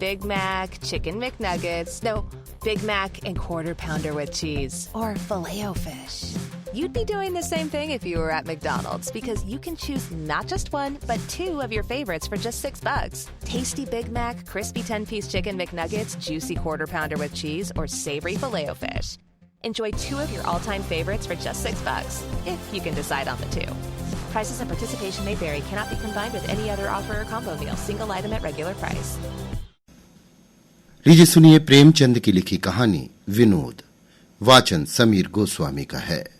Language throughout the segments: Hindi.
Big Mac, Chicken McNuggets, no, Big Mac and Quarter Pounder with cheese, or Filet-O-Fish. You'd be doing the same thing if you were at McDonald's, because you can choose not just one, but 2 of your favorites for just $6. Tasty Big Mac, crispy 10-piece Chicken McNuggets, juicy Quarter Pounder with cheese, or savory Filet-O-Fish. Enjoy 2 of your all-time favorites for just $6, if you can decide on the 2. Prices and participation may vary. Cannot be combined with any other offer or combo meal. Single item at regular price. लीजिए सुनिए प्रेमचंद की लिखी कहानी विनोद। वाचन समीर गोस्वामी का है।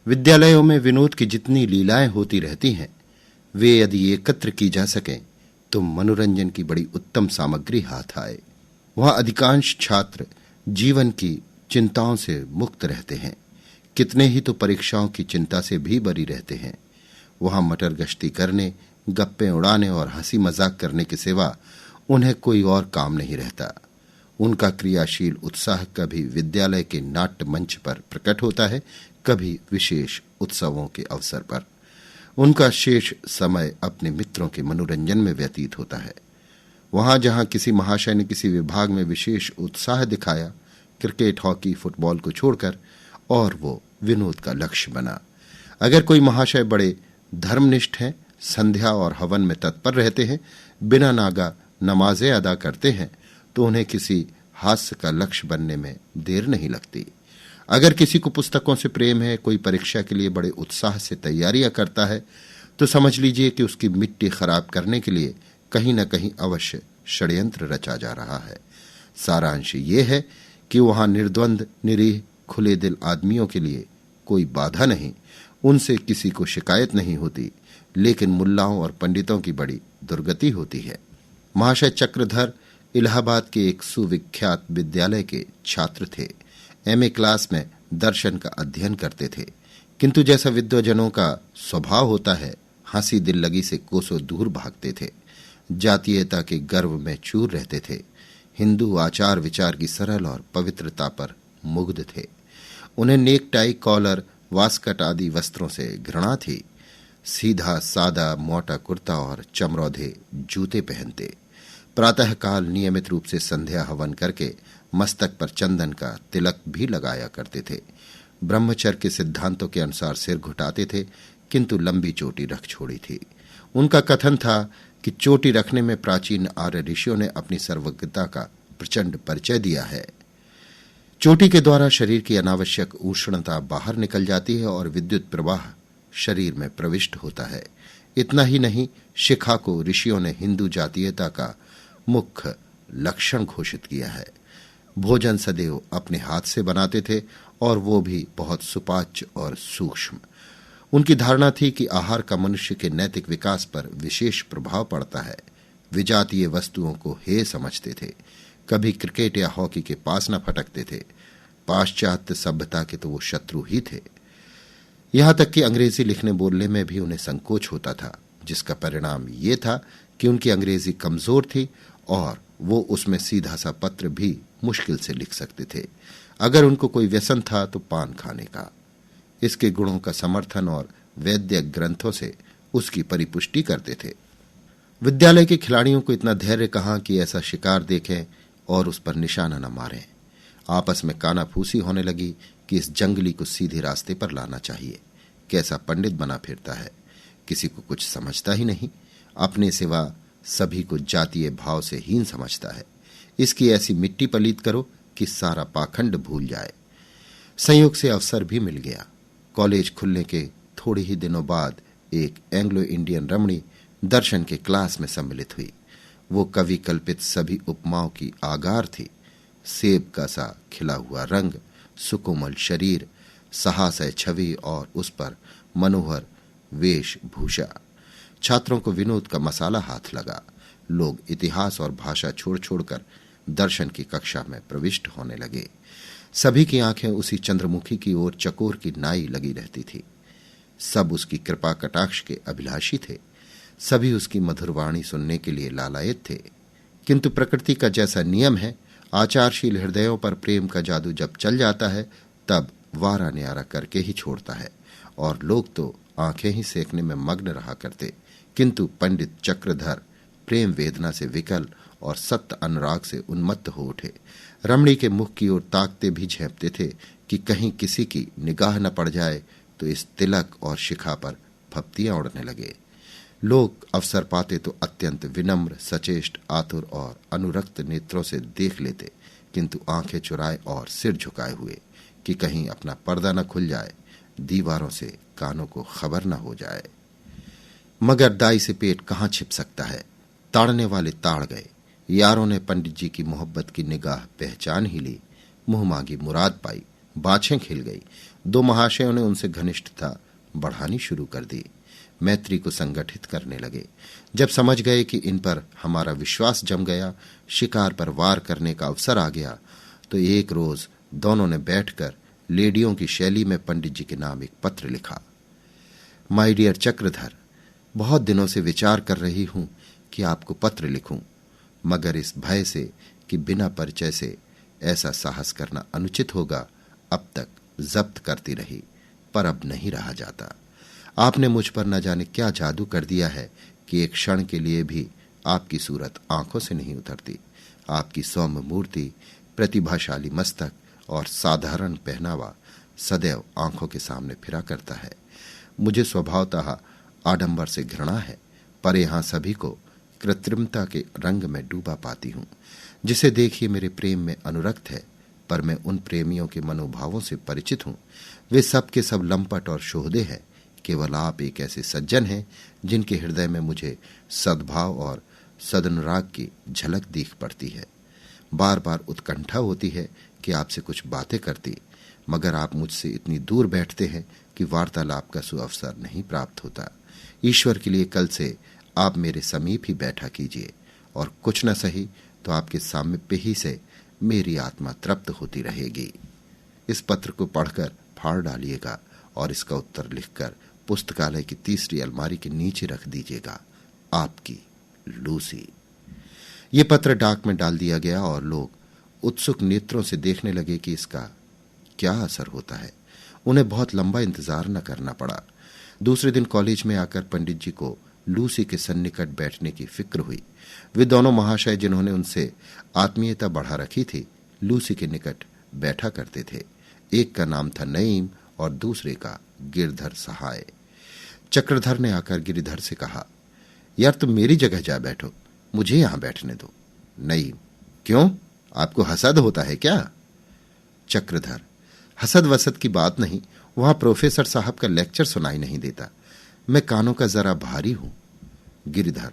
विद्यालयों में विनोद की जितनी लीलाएं होती रहती हैं, वे यदि एकत्र की जा सकें तो मनोरंजन की बड़ी उत्तम सामग्री हाथ आए। वहां अधिकांश छात्र जीवन की चिंताओं से मुक्त रहते हैं। कितने ही तो परीक्षाओं की चिंता से भी बरी रहते हैं। वहां मटर गश्ती करने, गप्पे उड़ाने और हंसी मजाक करने के सिवा उन्हें कोई और काम नहीं रहता। उनका क्रियाशील उत्साह कभी विद्यालय के नाट्य मंच पर प्रकट होता है, कभी विशेष उत्सवों के अवसर पर। उनका शेष समय अपने मित्रों के मनोरंजन में व्यतीत होता है। वहां जहां किसी महाशय ने किसी विभाग में विशेष उत्साह दिखाया, क्रिकेट, हॉकी, फुटबॉल को छोड़कर, और वो विनोद का लक्ष्य बना। अगर कोई महाशय बड़े धर्मनिष्ठ हैं, संध्या और हवन में तत्पर रहते हैं, बिना नागा नमाजें अदा करते हैं, तो उन्हें किसी हास्य का लक्ष्य बनने में देर नहीं लगती। अगर किसी को पुस्तकों से प्रेम है, कोई परीक्षा के लिए बड़े उत्साह से तैयारियां करता है, तो समझ लीजिए कि उसकी मिट्टी खराब करने के लिए कहीं न कहीं अवश्य षड्यंत्र रचा जा रहा है। सारांश ये है कि वहां निर्द्वंद, निरीह, खुले दिल आदमियों के लिए कोई बाधा नहीं, उनसे किसी को शिकायत नहीं होती, लेकिन मुल्लाओं और पंडितों की बड़ी दुर्गति होती है। महाशय चक्रधर इलाहाबाद के एक सुविख्यात विद्यालय के छात्र थे। एमए क्लास में दर्शन का अध्ययन करते थे, किंतु जैसा विद्वजनों का स्वभाव होता है, हंसी दिल लगी से कोसों दूर भागते थे। जातीयता के गर्व में चूर रहते थे। हिंदू आचार विचार की सरल और पवित्रता पर मुग्ध थे। उन्हें नेकटाई, कॉलर, वास्कट आदि वस्त्रों से घृणा थी। सीधा सादा मोटा कुर्ता और चमरौधे जूते पहनते। प्रातःकाल नियमित रूप से संध्या हवन करके मस्तक पर चंदन का तिलक भी लगाया करते थे। ब्रह्मचर्य के सिद्धांतों के अनुसार सिर घुटाते थे, किंतु लंबी चोटी रख छोड़ी थी। उनका कथन था कि चोटी रखने में प्राचीन आर्य ऋषियों ने अपनी सर्वज्ञता का प्रचंड परिचय दिया है। चोटी के द्वारा शरीर की अनावश्यक उष्णता बाहर निकल जाती है और विद्युत प्रवाह शरीर में प्रविष्ट होता है। इतना ही नहीं, शिखा को ऋषियों ने हिंदू जातीयता का मुख्य लक्षण घोषित किया है। भोजन सदैव अपने हाथ से बनाते थे, और वो भी बहुत सुपाच्य और सूक्ष्म। उनकी धारणा थी कि आहार का मनुष्य के नैतिक विकास पर विशेष प्रभाव पड़ता है। विजातीय वस्तुओं को हेय समझते थे। कभी क्रिकेट या हॉकी के पास न फटकते थे। पाश्चात्य सभ्यता के तो वो शत्रु ही थे। यहां तक कि अंग्रेजी लिखने बोलने में भी उन्हें संकोच होता था, जिसका परिणाम ये था कि उनकी अंग्रेजी कमजोर थी और वो उसमें सीधा सा पत्र भी मुश्किल से लिख सकते थे। अगर उनको कोई व्यसन था तो पान खाने का। इसके गुणों का समर्थन और वैद्यक ग्रंथों से उसकी परिपुष्टि करते थे। विद्यालय के खिलाड़ियों को इतना धैर्य कहां कि ऐसा शिकार देखें और उस पर निशाना न मारें। आपस में कानाफूसी होने लगी कि इस जंगली को सीधे रास्ते पर लाना चाहिए। कैसा पंडित बना फिरता है, किसी को कुछ समझता ही नहीं, अपने सिवा सभी को जातीय भाव से हीन समझता है। इसकी ऐसी मिट्टी पलीत करो कि सारा पाखंड भूल जाए। संयोग से अवसर भी मिल गया। कॉलेज खुलने के थोड़े ही दिनों बाद एक एंग्लो इंडियन रमणी दर्शन के क्लास में सम्मिलित हुई। वो कवि कल्पित सभी उपमाओं की आगार थी। सेब का सा खिला हुआ रंग, सुकोमल शरीर, सहासय छवि और उस पर मनोहर वेशभूषा। छात्रों को विनोद का मसाला हाथ लगा। लोग इतिहास और भाषा छोड़ छोड़कर दर्शन की कक्षा में प्रविष्ट होने लगे। सभी की आंखें उसी चंद्रमुखी की ओर चकोर की नाई लगी रहती थी। सब उसकी कृपा कटाक्ष के अभिलाषी थे। सभी उसकी मधुर वाणी सुनने के लिए लालायित थे। किंतु प्रकृति का जैसा नियम है, आचारशील हृदयों पर प्रेम का जादू जब चल जाता है, तब वारा न्यारा करके ही छोड़ता है। और लोग तो आंखें ही सेकने में मग्न रहा करते, किंतु पंडित चक्रधर प्रेम वेदना से विकल और सत्य अनुराग से उन्मत्त हो उठे। रमणी के मुख की ओर ताकते भी झेपते थे कि कहीं किसी की निगाह न पड़ जाए, तो इस तिलक और शिखा पर फप्तियां उड़ने लगे। लोग अवसर पाते तो अत्यंत विनम्र, सचेष्ट, आतुर और अनुरक्त नेत्रों से देख लेते, किंतु आंखें चुराए और सिर झुकाए हुए कि कहीं अपना पर्दा न खुल जाए, दीवारों से कानों को खबर न हो जाए। मगर दाई से पेट कहां छिप सकता है। ताड़ने वाले ताड़ गए। यारों ने पंडित जी की मोहब्बत की निगाह पहचान ही ली। मुंह मांगी मुराद पाई। बाछें खिल गई। दो महाशयों ने उनसे घनिष्ठता बढ़ानी शुरू कर दी। मैत्री को संगठित करने लगे। जब समझ गए कि इन पर हमारा विश्वास जम गया, शिकार पर वार करने का अवसर आ गया, तो एक रोज दोनों ने बैठकर लेडियों की शैली में पंडित जी के नाम एक पत्र लिखा। माय डियर चक्रधर, बहुत दिनों से विचार कर रही हूं कि आपको पत्र लिखूं, मगर इस भय से कि बिना परिचय से ऐसा साहस करना अनुचित होगा, अब तक जब्त करती रही, पर अब नहीं रहा जाता। आपने मुझ पर न जाने क्या जादू कर दिया है कि एक क्षण के लिए भी आपकी सूरत आंखों से नहीं उतरती। आपकी सौम्य मूर्ति, प्रतिभाशाली मस्तक और साधारण पहनावा सदैव आंखों के सामने फिरा करता है। मुझे स्वभावतः आडंबर से घृणा है, पर यहां सभी को कृत्रिमता के रंग में डूबा पाती हूं। जिसे देखिए मेरे प्रेम में अनुरक्त है, पर मैं उन प्रेमियों के मनोभावों से परिचित हूं। वे सब के सब लंपट और शोहदे हैं। केवल आप एक ऐसे सज्जन हैं जिनके हृदय में मुझे सद्भाव और सदनुराग की झलक दिख पड़ती है। बार बार उत्कंठा होती है कि आपसे कुछ बातें करती, मगर आप मुझसे इतनी दूर बैठते हैं कि वार्तालाप का सुअवसर नहीं प्राप्त होता। ईश्वर के लिए कल से आप मेरे समीप ही बैठा कीजिए, और कुछ न सही तो आपके सामीप्य ही से मेरी आत्मा तृप्त होती रहेगी। इस पत्र को पढ़कर फाड़ डालिएगा और इसका उत्तर लिखकर पुस्तकालय की तीसरी अलमारी के नीचे रख दीजिएगा। आपकी लूसी। ये पत्र डाक में डाल दिया गया और लोग उत्सुक नेत्रों से देखने लगे कि इसका क्या असर होता है। उन्हें बहुत लंबा इंतजार न करना पड़ा। दूसरे दिन कॉलेज में आकर पंडित जी को लूसी के सन्निकट बैठने की फिक्र हुई। वे दोनों महाशय जिन्होंने उनसे आत्मीयता बढ़ा रखी थी, लूसी के निकट बैठा करते थे। एक का नाम था नईम और दूसरे का गिरधर सहाय। चक्रधर ने आकर गिरिधर से कहा, यार तुम मेरी जगह जा बैठो, मुझे यहां बैठने दो। नईम, क्यों, आपको हसद होता है क्या? चक्रधर, हसद वसद की बात नहीं, वहां प्रोफेसर साहब का लेक्चर सुनाई नहीं देता, मैं कानों का जरा भारी हूं। गिरिधर,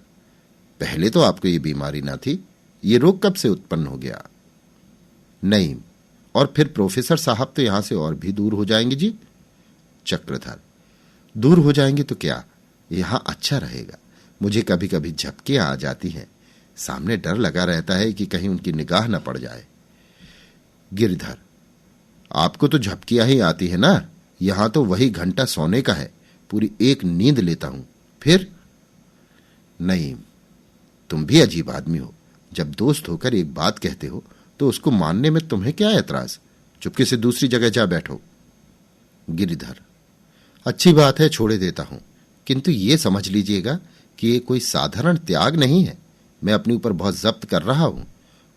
पहले तो आपको ये बीमारी ना थी, ये रोग कब से उत्पन्न हो गया? नईम, और फिर प्रोफेसर साहब तो यहां से और भी दूर हो जाएंगे जी। चक्रधर, दूर हो जाएंगे तो क्या, यहां अच्छा रहेगा। मुझे कभी कभी झपकियां आ जाती हैं, सामने डर लगा रहता है कि कहीं उनकी निगाह न पड़ जाए। गिरधर, आपको तो झपकियां ही आती है ना, यहां तो वही घंटा सोने का है, पूरी एक नींद लेता हूं। फिर? नईम, तुम भी अजीब आदमी हो, जब दोस्त होकर एक बात कहते हो तो उसको मानने में तुम्हें क्या ऐतराज? चुपके से दूसरी जगह जा बैठो। गिरिधर, अच्छी बात है, छोड़े देता हूं, किंतु ये समझ लीजिएगा कि ये कोई साधारण त्याग नहीं है। मैं अपने ऊपर बहुत जब्त कर रहा हूं,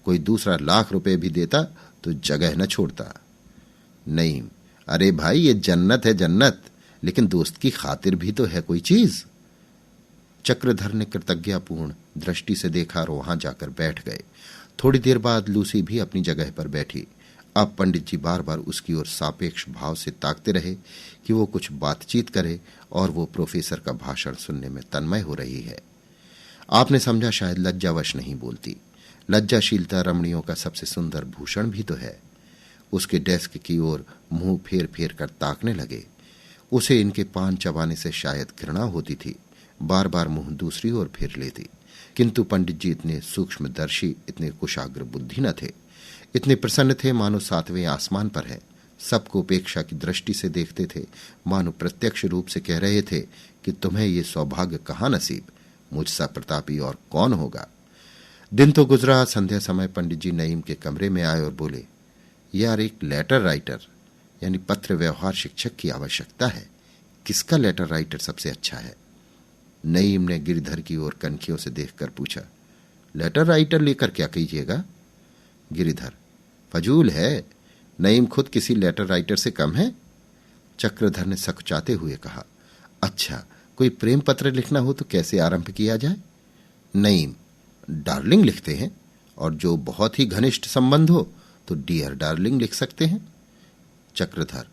कोई दूसरा लाख रुपए भी देता तो जगह न छोड़ता। नईम, अरे भाई, ये जन्नत है जन्नत, लेकिन दोस्त की खातिर भी तो है कोई चीज। चक्रधर ने कृतज्ञतापूर्ण दृष्टि से देखा और वहां जाकर बैठ गए। थोड़ी देर बाद लूसी भी अपनी जगह पर बैठी। अब पंडित जी बार बार उसकी ओर सापेक्ष भाव से ताकते रहे कि वो कुछ बातचीत करे, और वो प्रोफेसर का भाषण सुनने में तन्मय हो रही है। आपने समझा शायद लज्जावश नहीं बोलती। लज्जाशीलता रमणियों का सबसे सुंदर भूषण भी तो है। उसके डेस्क की ओर मुंह फेर फेर कर ताकने लगे। उसे इनके पान चबाने से शायद घृणा होती थी, बार बार मुंह दूसरी ओर फेर लेती, किंतु पंडित जी इतने सूक्ष्मदर्शी, इतने कुशाग्र बुद्धि न थे, इतने प्रसन्न थे मानो सातवें आसमान पर है। सबको उपेक्षा की दृष्टि से देखते थे, मानो प्रत्यक्ष रूप से कह रहे थे कि तुम्हें ये सौभाग्य कहां नसीब, मुझसा प्रतापी और कौन होगा। दिन तो गुजरा। संध्या समय पंडित जी नईम के कमरे में आए और बोले, यार एक लेटर राइटर यानी पत्र व्यवहार शिक्षक की आवश्यकता है। किसका लेटर राइटर सबसे अच्छा है? नईम ने गिरधर की ओर कनखियों से देखकर पूछा, लेटर राइटर लेकर क्या कीजिएगा? गिरिधर, फजूल है, नईम खुद किसी लेटर राइटर से कम है। चक्रधर ने सकुचाते हुए कहा, अच्छा, कोई प्रेम पत्र लिखना हो तो कैसे आरंभ किया जाए? नईम, डार्लिंग लिखते हैं, और जो बहुत ही घनिष्ठ संबंध हो तो डियर डार्लिंग लिख सकते हैं। चक्रधर,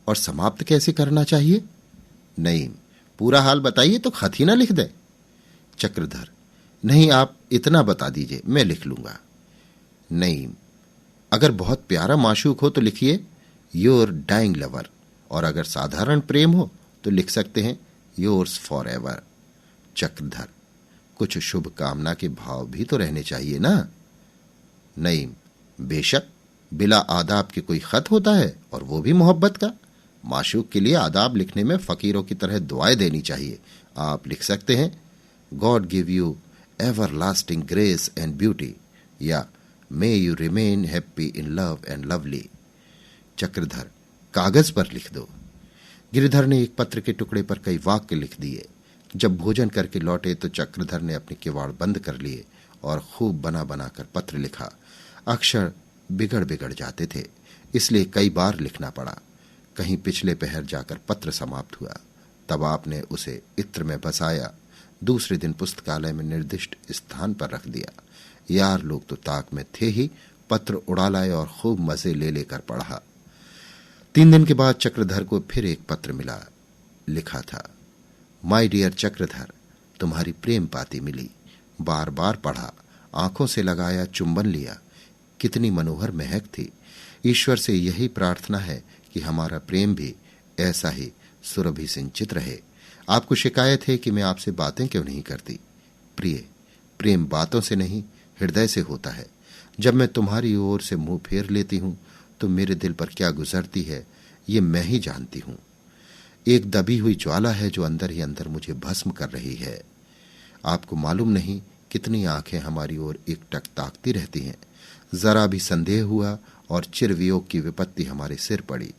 और समाप्त कैसे करना चाहिए? नईम, पूरा हाल बताइए तो खत ही ना लिख दे। चक्रधर, नहीं, आप इतना बता दीजिए, मैं लिख लूंगा। नईम, अगर बहुत प्यारा माशूक हो तो लिखिए योर डाइंग लवर, और अगर साधारण प्रेम हो तो लिख सकते हैं योर्स फॉर एवर। चक्रधर, कुछ शुभ कामना के भाव भी तो रहने चाहिए ना? नईम, बेशक, बिला आदाब के कोई खत होता है, और वो भी मोहब्बत का। माशूक के लिए आदाब लिखने में फकीरों की तरह दुआएं देनी चाहिए। आप लिख सकते हैं, God give you everlasting grace and beauty, या may you remain happy in love and lovely. Chakradhar, कागज पर लिख दो। गिरिधर ने एक पत्र के टुकड़े पर कई वाक्य लिख दिए। जब भोजन करके लौटे तो चक्रधर ने अपने किवाड़ बंद कर लिए और खूब बना बनाकर पत्र लिखा। अक्षर बिगड़ बिगड़ जाते थे, इसलिए कई बार लिखना पड़ा। कहीं पिछले पहर जाकर पत्र समाप्त हुआ, तब आपने उसे इत्र में बसाया, दूसरे दिन पुस्तकालय में निर्दिष्ट स्थान पर रख दिया। यार लोग तो ताक में थे ही, पत्र उड़ा लाए और खूब मजे ले लेकर पढ़ा। 3 दिन के बाद चक्रधर को फिर एक पत्र मिला। लिखा था, माय डियर चक्रधर, तुम्हारी प्रेम पाती मिली। बार बार पढ़ा, आंखों से लगाया, चुंबन लिया। कितनी मनोहर महक थी। ईश्वर से यही प्रार्थना है कि हमारा प्रेम भी ऐसा ही सुरभि सिंचित रहे। आपको शिकायत है कि मैं आपसे बातें क्यों नहीं करती। प्रिय, प्रेम बातों से नहीं, हृदय से होता है। जब मैं तुम्हारी ओर से मुंह फेर लेती हूं तो मेरे दिल पर क्या गुजरती है ये मैं ही जानती हूं। एक दबी हुई ज्वाला है जो अंदर ही अंदर मुझे भस्म कर रही है। आपको मालूम नहीं कितनी आंखें हमारी ओर एकटक ताकती रहती हैं। जरा भी संदेह हुआ और चिरवियोग की विपत्ति हमारे सिर पड़ी,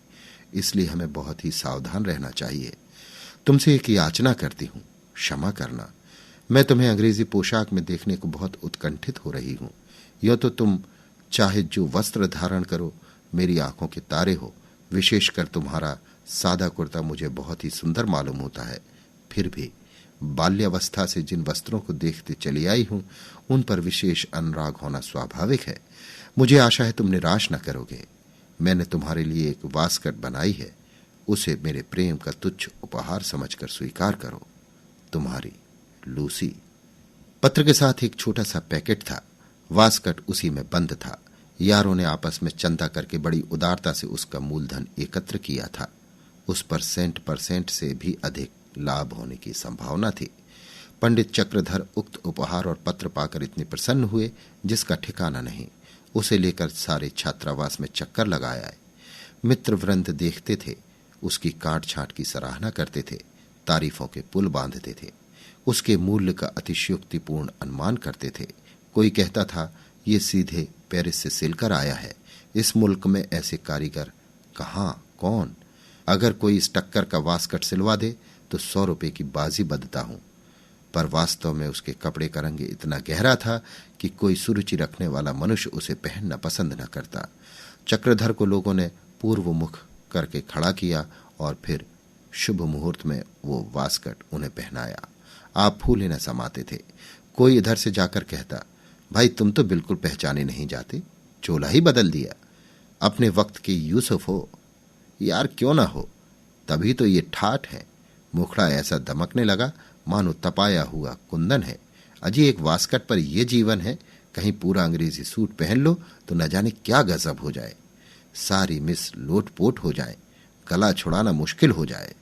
इसलिए हमें बहुत ही सावधान रहना चाहिए। तुमसे एक याचना करती हूं, क्षमा करना। मैं तुम्हें अंग्रेजी पोशाक में देखने को बहुत उत्कंठित हो रही हूं। यह तो तुम चाहे जो वस्त्र धारण करो मेरी आंखों के तारे हो। विशेषकर तुम्हारा सादा कुर्ता मुझे बहुत ही सुंदर मालूम होता है। फिर भी बाल्यावस्था से जिन वस्त्रों को देखते चली आई हूं उन पर विशेष अनुराग होना स्वाभाविक है। मुझे आशा है तुम निराश न करोगे। मैंने तुम्हारे लिए एक वास्कट बनाई है, उसे मेरे प्रेम का तुच्छ उपहार समझकर स्वीकार करो। तुम्हारी लूसी। पत्र के साथ एक छोटा सा पैकेट था। वास्कट उसी में बंद था। यारों ने आपस में चंदा करके बड़ी उदारता से उसका मूलधन एकत्र किया था। उस पर % से भी अधिक लाभ होने की संभावना थी। पंडित चक्रधर उक्त उपहार और पत्र पाकर इतने प्रसन्न हुए जिसका ठिकाना नहीं। उसे लेकर सारे छात्रावास में चक्कर लगाया। मित्र वृंद देखते थे, उसकी काट छांट की सराहना करते थे, तारीफों के पुल बांधते थे, उसके मूल्य का अतिशयोक्तिपूर्ण अनुमान करते थे। कोई कहता था ये सीधे पेरिस से सिलकर आया है, इस मुल्क में ऐसे कारीगर कहाँ, कौन। अगर कोई इस टक्कर का वास्कट सिलवा दे तो 100 रुपए की बाजी बदता हूं। पर वास्तव में उसके कपड़े का रंग इतना गहरा था कि कोई सुरुचि रखने वाला मनुष्य उसे पहनना पसंद न करता। चक्रधर को लोगों ने पूर्व मुख करके खड़ा किया और फिर शुभ मुहूर्त में वो वास्कट उन्हें पहनाया। आप फूले न समाते थे। कोई इधर से जाकर कहता, भाई तुम तो बिल्कुल पहचाने नहीं जाते, चोला ही बदल दिया, अपने वक्त के यूसुफ हो। यार क्यों ना हो, तभी तो ये ठाठ है। मुखड़ा ऐसा दमकने लगा मानो तपाया हुआ कुंदन है। अजी एक वास्कट पर यह जीवन है, कहीं पूरा अंग्रेजी सूट पहन लो तो न जाने क्या गजब हो जाए। सारी मिस लोटपोट हो जाए, गला छुड़ाना मुश्किल हो जाए।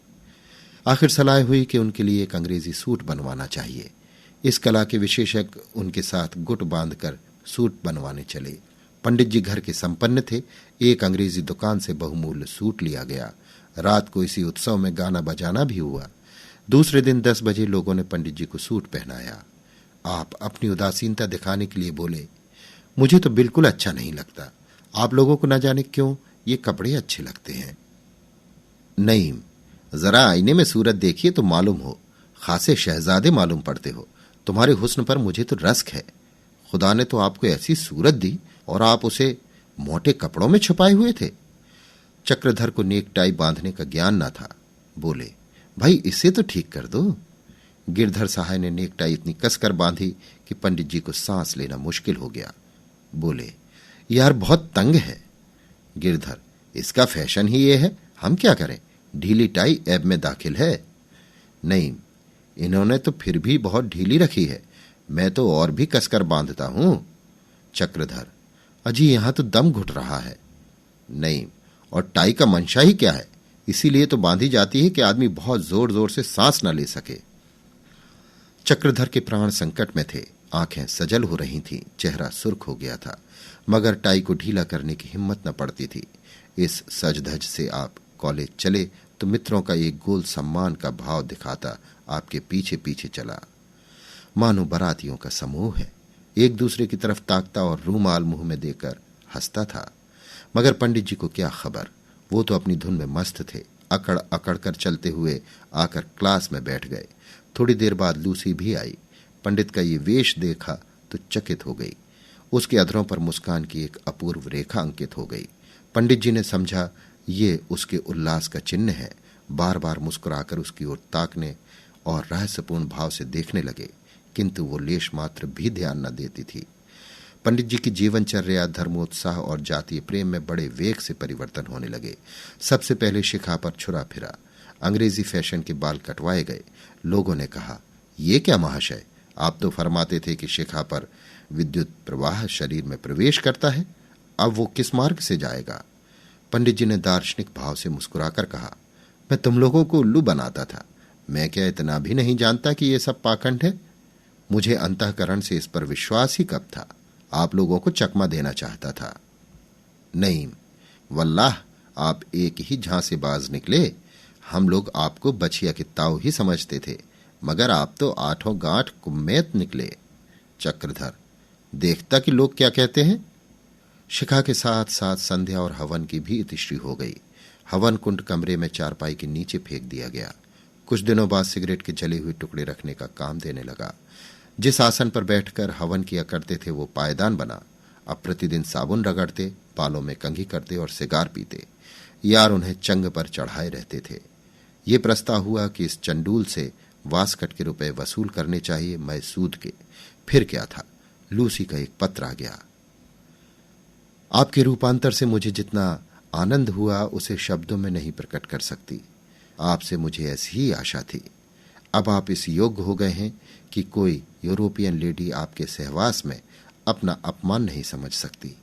आखिर सलाह हुई कि उनके लिए एक अंग्रेजी सूट बनवाना चाहिए। इस कला के विशेषज्ञ उनके साथ गुट बांधकर सूट बनवाने चले। पंडित जी घर के संपन्न थे। एक अंग्रेजी दुकान से बहुमूल्य सूट लिया गया। रात को इसी उत्सव में गाना बजाना भी हुआ। दूसरे दिन 10 बजे लोगों ने पंडित जी को सूट पहनाया। आप अपनी उदासीनता दिखाने के लिए बोले, मुझे तो बिल्कुल अच्छा नहीं लगता, आप लोगों को न जाने क्यों ये कपड़े अच्छे लगते हैं। नईम, जरा आईने में सूरत देखिए तो मालूम हो, खासे शहजादे मालूम पड़ते हो। तुम्हारे हुस्न पर मुझे तो रस्क है। खुदा ने तो आपको ऐसी सूरत दी और आप उसे मोटे कपड़ों में छुपाए हुए थे। चक्रधर को नेक टाई बांधने का ज्ञान न था। बोले, भाई इसे तो ठीक कर दो। गिरधर सहाय ने नेक टाई इतनी कसकर बांधी कि पंडित जी को सांस लेना मुश्किल हो गया। बोले, यार बहुत तंग है। गिरधर, इसका फैशन ही ये है, हम क्या करें, ढीली टाई ऐब में दाखिल है। नहीं, इन्होंने तो फिर भी बहुत ढीली रखी है, मैं तो और भी कसकर बांधता हूं। चक्रधर, अजी यहां तो दम घुट रहा है। नहीं, और टाई का मंशा ही क्या है, इसीलिए तो बांधी जाती है कि आदमी बहुत जोर जोर से सांस न ले सके। चक्रधर के प्राण संकट में थे, आंखें सजल हो रही थीं, चेहरा सुर्ख हो गया था, मगर टाई को ढीला करने की हिम्मत न पड़ती थी। इस सजधज से आप कॉलेज चले तो मित्रों का एक गोल सम्मान का भाव दिखाता आपके पीछे पीछे चला। मानो बारातियों का समूह है, एक दूसरे की तरफ ताकता और रूमाल मुंह में देकर हंसता था। मगर पंडित जी को क्या खबर, वो तो अपनी धुन में मस्त थे। अकड़ अकड़ कर चलते हुए आकर क्लास में बैठ गए। थोड़ी देर बाद लूसी भी आई। पंडित का ये वेश देखा तो चकित हो गई। उसके अधरों पर मुस्कान की एक अपूर्व रेखा अंकित हो गई। पंडित जी ने समझा ये उसके उल्लास का चिन्ह है। बार बार मुस्कुराकर उसकी ओर ताकने और रहस्यपूर्ण भाव से देखने लगे, किंतु वो लेश मात्र भी ध्यान न देती थी। पंडित जी की जीवनचर्या, धर्मोत्साह और जातीय प्रेम में बड़े वेग से परिवर्तन होने लगे। सबसे पहले शिखा पर छुरा फिरा, अंग्रेजी फैशन के बाल कटवाए गए। लोगों ने कहा, ये क्या महाशय, आप तो फरमाते थे कि शिखा पर विद्युत प्रवाह शरीर में प्रवेश करता है, अब वो किस मार्ग से जाएगा। पंडित जी ने दार्शनिक भाव से मुस्कुराकर कहा, मैं तुम लोगों को उल्लू बनाता था, मैं क्या इतना भी नहीं जानता कि ये सब पाखंड है। मुझे अंतःकरण से इस पर विश्वास ही कब था, आप लोगों को चकमा देना चाहता था। नहीं, वल्लाह आप एक ही झांसेबाज निकले। हम लोग आपको बछिया के ताऊ ही समझते थे, मगर आप तो आठों गांठ कुम्मेत निकले। चक्रधर, देखता कि लोग क्या कहते हैं। शिखा के साथ साथ संध्या और हवन की भी इतिश्री हो गई। हवन कुंड कमरे में चारपाई के नीचे फेंक दिया गया। कुछ दिनों बाद सिगरेट के जले हुए टुकड़े रखने का काम देने लगा। जिस आसन पर बैठकर हवन किया करते थे वो पायदान बना। अब प्रतिदिन साबुन रगड़ते, बालों में कंघी करते और सिगार पीते। यार उन्हें चंग पर चढ़ाए रहते थे। ये प्रस्ताव हुआ कि इस चंडूल से वासकट के रुपए वसूल करने चाहिए, मैं सूद के। फिर क्या था, लूसी का एक पत्र आ गया। आपके रूपांतर से मुझे जितना आनंद हुआ उसे शब्दों में नहीं प्रकट कर सकती। आपसे मुझे ऐसी ही आशा थी। अब आप इस योग्य हो गए हैं कि कोई यूरोपियन लेडी आपके सहवास में अपना अपमान नहीं समझ सकती।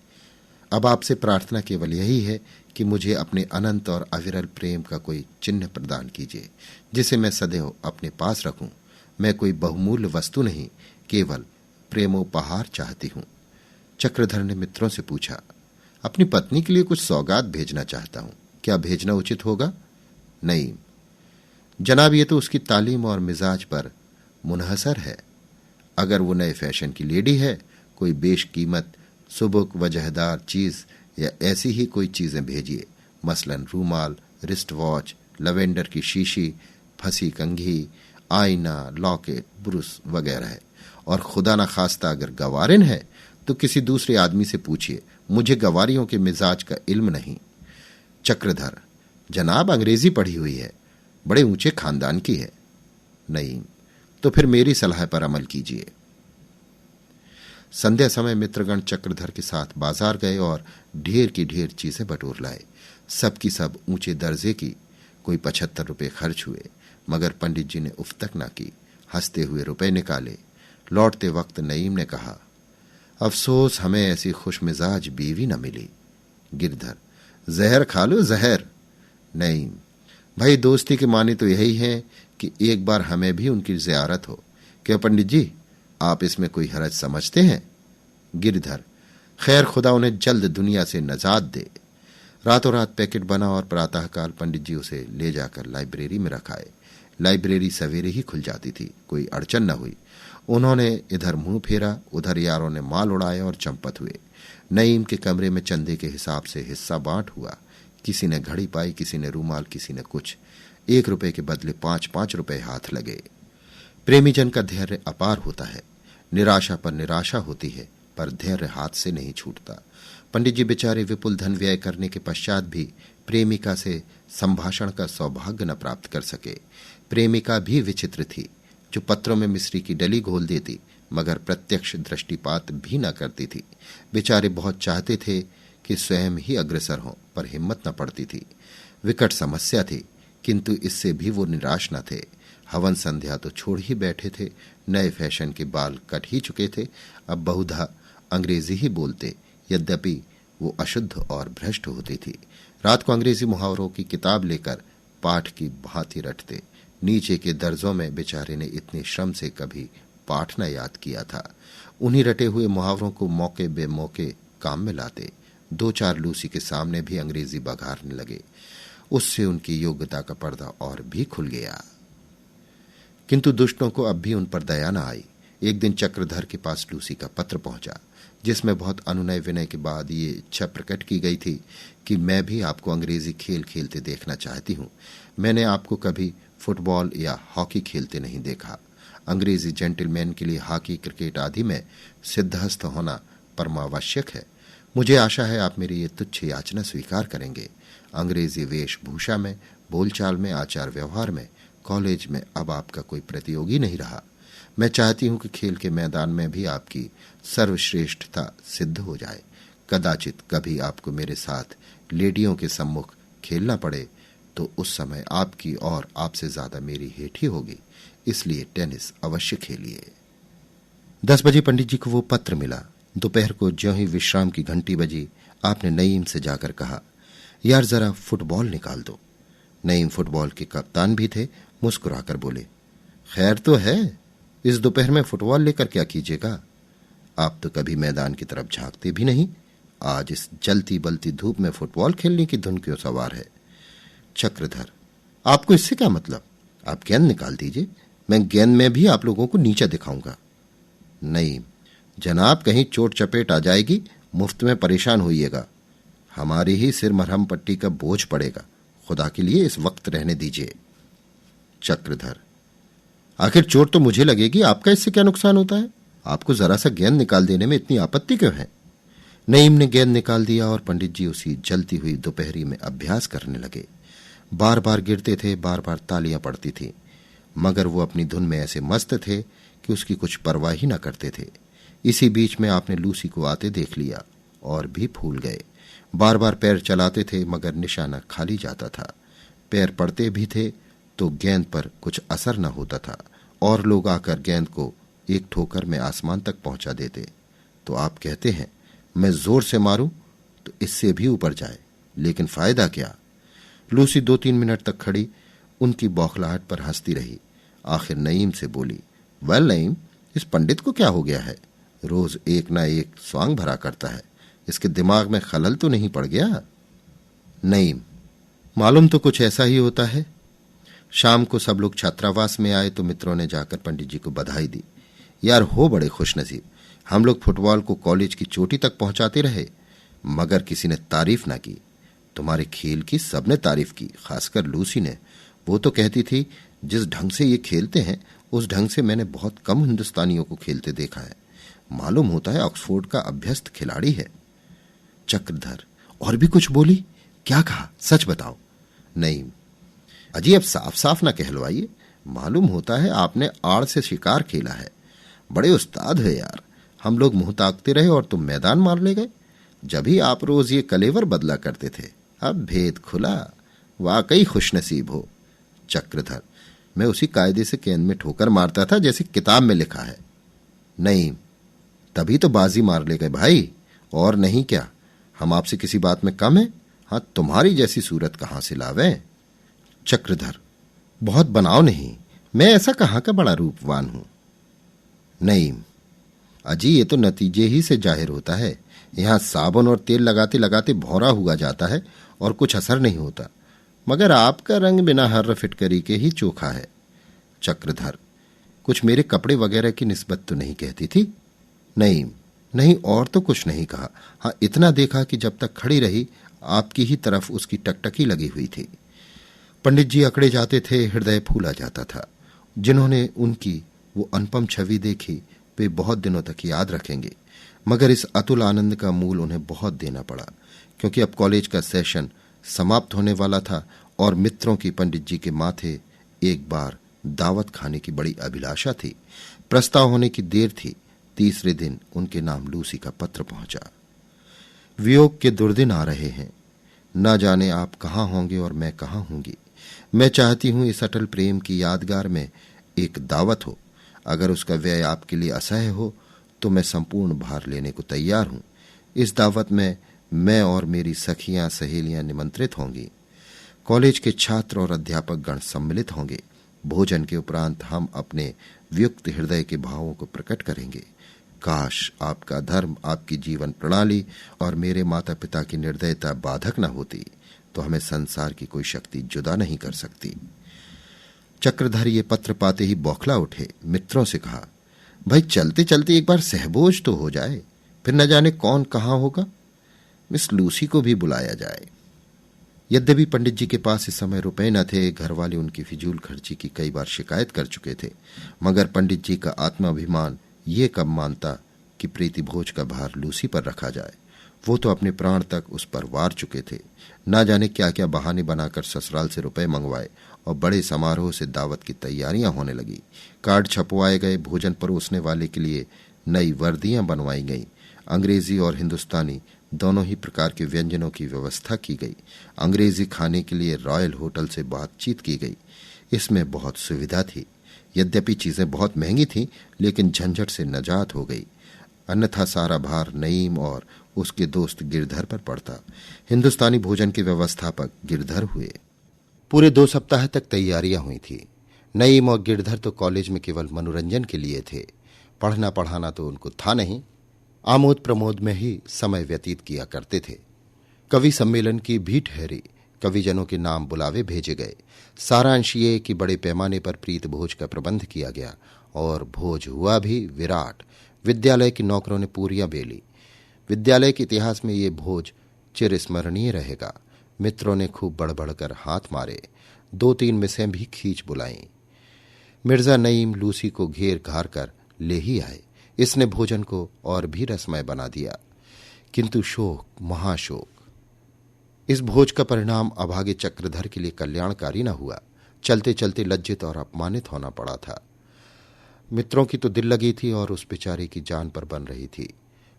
अब आपसे प्रार्थना केवल यही है कि मुझे अपने अनंत और अविरल प्रेम का कोई चिन्ह प्रदान कीजिए, जिसे मैं सदैव अपने पास रखूं। मैं कोई बहुमूल्य वस्तु नहीं, केवल प्रेमोपहार चाहती हूं। चक्रधर ने मित्रों से पूछा, अपनी पत्नी के लिए कुछ सौगात भेजना चाहता हूं, क्या भेजना उचित होगा। नहीं जनाब, ये तो उसकी तालीम और मिजाज पर मुनहसर है। अगर वो नए फैशन की लेडी है, कोई बेशकीमत सुबुक वजहदार चीज या ऐसी ही कोई चीजें भेजिए, मसलन रूमाल, रिस्ट वॉच, लवेंडर की शीशी, फंसी कंघी, आईना, लॉकेट, ब्रुश वगैरह है। और खुदा ना खास्ता अगर गवारिन है तो किसी दूसरे आदमी से पूछिए, मुझे गवारियों के मिजाज का इल्म नहीं। चक्रधर, जनाब अंग्रेजी पढ़ी हुई है, बड़े ऊंचे खानदान की है। नहीं तो फिर मेरी सलाह पर अमल कीजिए। संध्या समय मित्रगण चक्रधर के साथ बाजार गए और ढेर की ढेर चीजें बटोर लाए। सब की सब ऊंचे दर्जे की। कोई 75 रुपए खर्च हुए, मगर पंडित जी ने उफ तक न की। हंसते हुए रुपए निकाले। लौटते वक्त नईम ने कहा, अफसोस हमें ऐसी खुशमिजाज बीवी न मिली। गिरधर, जहर खा लो जहर। नईम, भाई दोस्ती के माने तो यही है कि एक बार हमें भी उनकी ज़ियारत हो। क्या पंडित जी, आप इसमें कोई हरज समझते हैं। गिरधर, खैर खुदा उन्हें जल्द दुनिया से नजात दे। रातों रात पैकेट बना और प्रातःकाल पंडित जी उसे ले जाकर लाइब्रेरी में रखाए। लाइब्रेरी सवेरे ही खुल जाती थी, कोई अड़चन न हुई। उन्होंने इधर मुंह फेरा, उधर यारों ने माल उड़ाया और चंपत हुए। नईम के कमरे में चंदे के हिसाब से हिस्सा बांट हुआ। किसी ने घड़ी पाई, किसी ने रूमाल, किसी ने कुछ। 1 रुपए के बदले 5-5 रुपए हाथ लगे। प्रेमीजन का धैर्य अपार होता है। निराशा पर निराशा होती है, पर धैर्य हाथ से नहीं छूटता। पंडित जी बेचारे विपुल धन व्यय करने के पश्चात भी प्रेमिका से संभाषण का सौभाग्य न प्राप्त कर सके। प्रेमिका भी विचित्र थी, जो पत्रों में मिश्री की डली घोल देती मगर प्रत्यक्ष दृष्टिपात भी न करती थी। बेचारे बहुत चाहते थे कि स्वयं ही अग्रसर हों, पर हिम्मत न पड़ती थी। विकट समस्या थी, किंतु इससे भी वो निराश न थे। हवन संध्या तो छोड़ ही बैठे थे, नए फैशन के बाल कट ही चुके थे, अब बहुधा अंग्रेजी ही बोलते, यद्यपि वो अशुद्ध और भ्रष्ट होती थी। रात को अंग्रेजी मुहावरों की किताब लेकर पाठ की भांति रटते। नीचे के दर्जों में बेचारे ने इतने श्रम से कभी पाठ न याद किया था। उन्हीं रटे हुए मुहावरों को मौके बेमौके काम में लाते। 2-4 लूसी के सामने भी अंग्रेजी बघारने लगे। उससे उनकी योग्यता का पर्दा और भी खुल गया। किंतु दुष्टों को अब भी उन पर दया न आई। एक दिन चक्रधर के पास लूसी का पत्र पहुंचा, जिसमें बहुत अनुनय विनय के बाद ये इच्छा प्रकट की गई थी कि मैं भी आपको अंग्रेजी खेल खेलते देखना चाहती हूं। मैंने आपको कभी फुटबॉल या हॉकी खेलते नहीं देखा। अंग्रेजी जेंटलमैन के लिए हॉकी, क्रिकेट आदि में सिद्धहस्त होना परमावश्यक है। मुझे आशा है आप मेरी ये तुच्छ याचना स्वीकार करेंगे। अंग्रेजी वेशभूषा में, बोलचाल में, आचार व्यवहार में कॉलेज में अब आपका कोई प्रतियोगी नहीं रहा। मैं चाहती हूं कि खेल के मैदान में भी आपकी सर्वश्रेष्ठता सिद्ध हो जाए। कदाचित कभी आपको मेरे साथ लेडियों के सम्मुख खेलना पड़े तो उस समय आपकी और आपसे ज्यादा मेरी हेठ ही होगी। इसलिए टेनिस अवश्य खेलिए। 10 बजे पंडित जी को वो पत्र मिला। दोपहर को ज्यों ही विश्राम की घंटी बजी, आपने नईम से जाकर कहा, यार जरा फुटबॉल निकाल दो। नईम फुटबॉल के कप्तान भी थे। मुस्कुराकर बोले, खैर तो है, इस दोपहर में फुटबॉल लेकर क्या कीजिएगा? आप तो कभी मैदान की तरफ झांकते भी नहीं। आज इस जलती बलती धूप में फुटबॉल खेलने की धुन क्यों सवार है? चक्रधर, आपको इससे क्या मतलब? आप गेंद निकाल दीजिए, मैं गेंद में भी आप लोगों को नीचा दिखाऊंगा। नईम, जनाब कहीं चोट चपेट आ जाएगी, मुफ्त में परेशान होइएगा। हमारी ही सिर मरहम पट्टी का बोझ पड़ेगा। खुदा के लिए इस वक्त रहने दीजिए। चक्रधर, आखिर चोट तो मुझे लगेगी, आपका इससे क्या नुकसान होता है? आपको जरा सा गेंद निकाल देने में इतनी आपत्ति क्यों है? नईम ने गेंद निकाल दिया और पंडित जी उसी जलती हुई दोपहरी में अभ्यास करने लगे। बार बार गिरते थे, बार बार तालियां पड़ती थी, मगर वो अपनी धुन में ऐसे मस्त थे कि उसकी कुछ परवाह ही न करते थे। इसी बीच में आपने लूसी को आते देख लिया और भी फूल गए। बार बार पैर चलाते थे, मगर निशाना खाली जाता था। पैर पड़ते भी थे तो गेंद पर कुछ असर न होता था और लोग आकर गेंद को एक ठोकर में आसमान तक पहुंचा देते। तो आप कहते हैं मैं जोर से मारूं तो इससे भी ऊपर जाए, लेकिन फायदा क्या? लूसी 2-3 मिनट तक खड़ी उनकी बौखलाहट पर हंसती रही। आखिर नईम से बोली, वेल नईम, इस पंडित को क्या हो गया है? रोज एक ना एक स्वांग भरा करता है। इसके दिमाग में खलल तो नहीं पड़ गया? नईम, मालूम तो कुछ ऐसा ही होता है। शाम को सब लोग छात्रावास में आए तो मित्रों ने जाकर पंडित जी को बधाई दी। यार हो बड़े खुशनसीब, हम लोग फुटबॉल को कॉलेज की चोटी तक पहुंचाते रहे, मगर किसी ने तारीफ ना की। तुम्हारे खेल की सबने तारीफ की, खासकर लूसी ने। वो तो कहती थी जिस ढंग से ये खेलते हैं उस ढंग से मैंने बहुत कम हिंदुस्तानियों को खेलते देखा है। मालूम होता है ऑक्सफोर्ड का अभ्यस्त खिलाड़ी है। चक्रधर, और भी कुछ बोली? क्या कहा, सच बताओ। नईम, अजी अब साफ साफ ना कहलवाइए। मालूम होता है आपने आड़ से शिकार खेला है। बड़े उस्ताद है यार। हम लोग मुंह ताकते रहे और तुम मैदान मार ले गए। जब ही आप रोज ये कलेवर बदला करते थे, अब भेद खुला। वाकई खुशनसीब हो। चक्रधर, मैं उसी कायदे से गेंद में ठोकर मारता था जैसे किताब में लिखा है। नईम, तभी तो बाजी मार ले गए भाई, और नहीं क्या? हम आपसे किसी बात में कम है? हाँ, तुम्हारी जैसी सूरत कहां से लावे? चक्रधर, बहुत बनाव नहीं, मैं ऐसा कहां का बड़ा रूपवान हूं। नईम, अजी ये तो नतीजे ही से जाहिर होता है। यहां साबुन और तेल लगाते लगाते भौरा हुआ जाता है और कुछ असर नहीं होता, मगर आपका रंग बिना हर्र फिटकरी के ही चोखा है। चक्रधर, कुछ मेरे कपड़े वगैरह की निस्बत तो नहीं कहती थी? नईम, नहीं, और तो कुछ नहीं कहा। हाँ, इतना देखा कि जब तक खड़ी रही आपकी ही तरफ उसकी टकटकी लगी हुई थी। पंडित जी अकड़े जाते थे, हृदय फूला जाता था। जिन्होंने उनकी वो अनुपम छवि देखी वे बहुत दिनों तक याद रखेंगे, मगर इस अतुल आनंद का मूल उन्हें बहुत देना पड़ा, क्योंकि अब कॉलेज का सेशन समाप्त होने वाला था और मित्रों की पंडित जी के माथे एक बार दावत खाने की बड़ी अभिलाषा थी। प्रस्ताव होने की देर थी। तीसरे दिन उनके नाम लूसी का पत्र पहुंचा। वियोग के दुर्दिन आ रहे हैं, न जाने आप कहाँ होंगे और मैं कहाँ होंगी। मैं चाहती हूं इस अटल प्रेम की यादगार में एक दावत हो। अगर उसका व्यय आपके लिए असह्य हो तो मैं संपूर्ण भार लेने को तैयार हूं। इस दावत में मैं और मेरी सखियां सहेलियां निमंत्रित होंगी। कॉलेज के छात्र और अध्यापक गण सम्मिलित होंगे। भोजन के उपरांत हम अपने व्युक्त हृदय के भावों को प्रकट करेंगे। काश आपका धर्म, आपकी जीवन प्रणाली और मेरे माता पिता की निर्दयता बाधक न होती, तो हमें संसार की कोई शक्ति जुदा नहीं कर सकती। चक्रधर ये पत्र पाते ही बौखला उठे। मित्रों से कहा, भाई चलते चलते एक बार सहबोज तो हो जाए, फिर न जाने कौन कहाँ होगा। मिस लूसी को भी बुलाया जाए। यद्यपि पंडित जी के पास इस समय रुपए न थे, घर वाले उनकी फिजूल खर्ची की कई बार शिकायत कर चुके थे, मगर पंडित जी का आत्माभिमान ये कब मानता कि प्रीति भोज का भार लूसी पर रखा जाए। वो तो अपने प्राण तक उस पर वार चुके थे। ना जाने क्या क्या बहाने बनाकर ससुराल से रुपए मंगवाए और बड़े समारोह से दावत की तैयारियां होने लगी। कार्ड छपवाए गए, भोजन परोसने वाले के लिए नई वर्दियां बनवाई गईं, अंग्रेजी और हिंदुस्तानी दोनों ही प्रकार के व्यंजनों की व्यवस्था की गई। अंग्रेजी खाने के लिए रॉयल होटल से बातचीत की गई। इसमें बहुत सुविधा थी। यद्यपि चीजें बहुत महंगी थीं, लेकिन झंझट से नजात हो गई। अन्यथा सारा भार नईम और उसके दोस्त गिरधर पर पड़ता। हिंदुस्तानी भोजन के व्यवस्थापक गिरधर हुए। पूरे 2 सप्ताह तक तैयारियां हुई थी। नईम और गिरधर तो कॉलेज में केवल मनोरंजन के लिए थे। पढ़ना पढ़ाना तो उनको था नहीं। आमोद प्रमोद में ही समय व्यतीत किया करते थे। कवि सम्मेलन की भी ठहरी। कविजनों के नाम बुलावे भेजे गए। सारांश ये कि बड़े पैमाने पर प्रीत भोज का प्रबंध किया गया और भोज हुआ भी विराट। विद्यालय के नौकरों ने पूरियां बेली। विद्यालय के इतिहास में ये भोज चिरस्मरणीय रहेगा। मित्रों ने खूब बढ़-बढ़कर हाथ मारे। 2-3 मिसें भी खींच बुलाईं। मिर्जा नईम लूसी को घेर घार कर ले ही आए। इसने भोजन को और भी रसमय बना दिया। किंतु शोक, महाशोक। इस भोज का परिणाम अभागे चक्रधर के लिए कल्याणकारी न हुआ। चलते चलते लज्जित और अपमानित होना पड़ा था। मित्रों की तो दिल लगी थी और उस बेचारे की जान पर बन रही थी।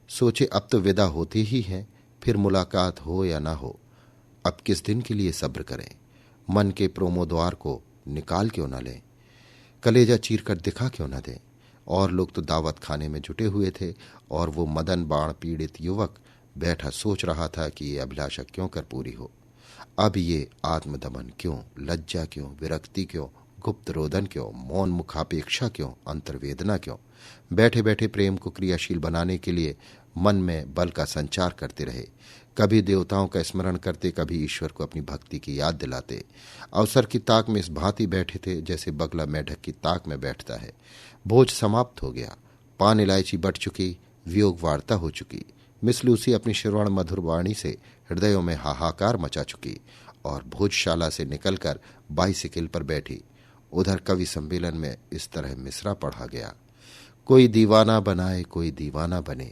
सोचे अब तो विदा होती ही है, फिर मुलाकात हो या ना हो, अब किस दिन के लिए सब्र करें। मन के प्रोमोद्वार को निकाल क्यों न लें, कलेजा चीर कर दिखा क्यों न दें। और लोग तो दावत खाने में जुटे हुए थे और वो मदन बाण पीड़ित युवक बैठा सोच रहा था कि ये अभिलाषा क्यों कर पूरी हो। अब ये आत्मदमन क्यों, लज्जा क्यों, विरक्ति क्यों, गुप्त रोदन क्यों, मौन मुखापेक्षा क्यों, अंतर्वेदना क्यों। बैठे बैठे प्रेम को क्रियाशील बनाने के लिए मन में बल का संचार करते रहे। कभी देवताओं का स्मरण करते, कभी ईश्वर को अपनी भक्ति की याद दिलाते। अवसर की ताक में इस भांति बैठे थे जैसे बगला मेढक की ताक में बैठता है। भोज समाप्त हो गया। पान इलायची बट चुकी, वियोग वार्ता हो चुकी। मिस लूसी अपनी श्रवण मधुर वाणी से हृदयों में हाहाकार मचा चुकी और भोजशाला से निकलकर बाइसिकल पर बैठी। उधर कवि सम्मेलन में इस तरह मिसरा पढ़ा गया, कोई दीवाना बनाए कोई दीवाना बने।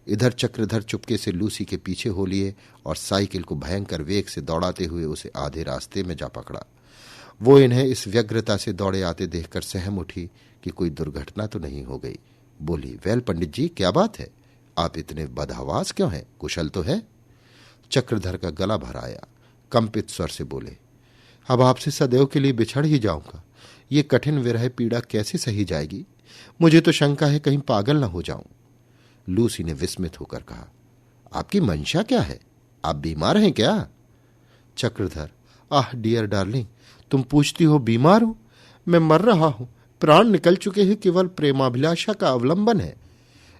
इधर चक्रधर चुपके से लूसी के पीछे हो लिए और साइकिल को भयंकर वेग से दौड़ाते हुए उसे आधे रास्ते में जा पकड़ा। वो इन्हें इस व्यग्रता से दौड़े आते देखकर सहम उठी कि कोई दुर्घटना तो नहीं हो गई। बोली, वेल पंडित जी, क्या बात है? आप इतने बदहवास क्यों हैं? कुशल तो है? चक्रधर का गला भर आया। कंपित स्वर से बोले, अब आपसे सदैव के लिए बिछड़ ही जाऊंगा। ये कठिन विरह पीड़ा कैसे सही जाएगी? मुझे तो शंका है कहीं पागल न हो जाऊं। लूसी ने विस्मित होकर कहा, आपकी मंशा क्या है? आप बीमार हैं क्या? चक्रधर, आह डियर डार्लिंग, तुम पूछती हो बीमार हूं? मैं मर रहा हूं, प्राण निकल चुके हैं, केवल प्रेमाभिलाषा का अवलंबन है।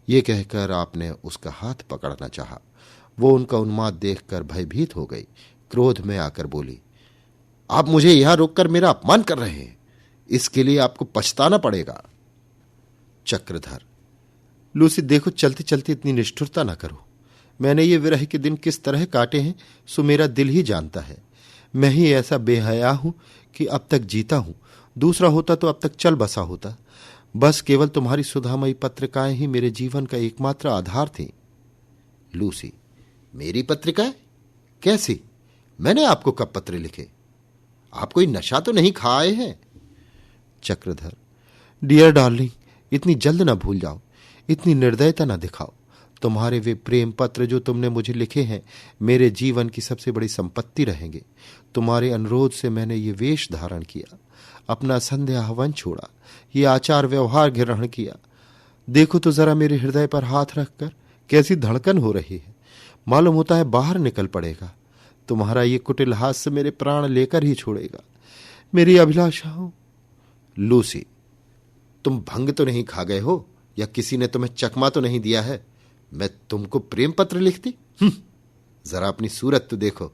ये कहकर आपने उसका हाथ पकड़ना चाहा। वो उनका उन्माद देखकर भयभीत हो गई। क्रोध में आकर बोली, आप मुझे यहां रोककर मेरा अपमान कर रहे हैं, इसके लिए आपको पछताना पड़ेगा। चक्रधर, लूसी देखो, चलते चलते इतनी निष्ठुरता न करो। मैंने ये विरह के दिन किस तरह काटे हैं सो मेरा दिल ही जानता है। मैं ही ऐसा बेहया हूं कि अब तक जीता हूं। दूसरा होता तो अब तक चल बसा होता। बस केवल तुम्हारी सुधामयी पत्रिकाएं ही मेरे जीवन का एकमात्र आधार थी। लूसी, मेरी पत्रिकाएं? कैसी? मैंने आपको कब पत्र लिखे? आप कोई नशा तो नहीं खाए हैं? चक्रधर, डियर डार्लिंग, इतनी जल्द ना भूल जाओ, इतनी निर्दयता ना दिखाओ। तुम्हारे वे प्रेम पत्र जो तुमने मुझे लिखे हैं मेरे जीवन की सबसे बड़ी संपत्ति रहेंगे। तुम्हारे अनुरोध से मैंने ये वेश धारण किया, अपना संध्या हवन छोड़ा, ये आचार व्यवहार ग्रहण किया। देखो तो जरा मेरे हृदय पर हाथ रखकर कैसी धड़कन हो रही है। मालूम होता है बाहर निकल पड़ेगा। तुम्हारा ये कुटिल हास्य मेरे प्राण लेकर ही छोड़ेगा। मेरी अभिलाषाओं। लूसी, तुम भंग तो नहीं खा गए हो या किसी ने तुम्हें चकमा तो नहीं दिया है? मैं तुमको प्रेम पत्र लिखती? जरा अपनी सूरत तो देखो,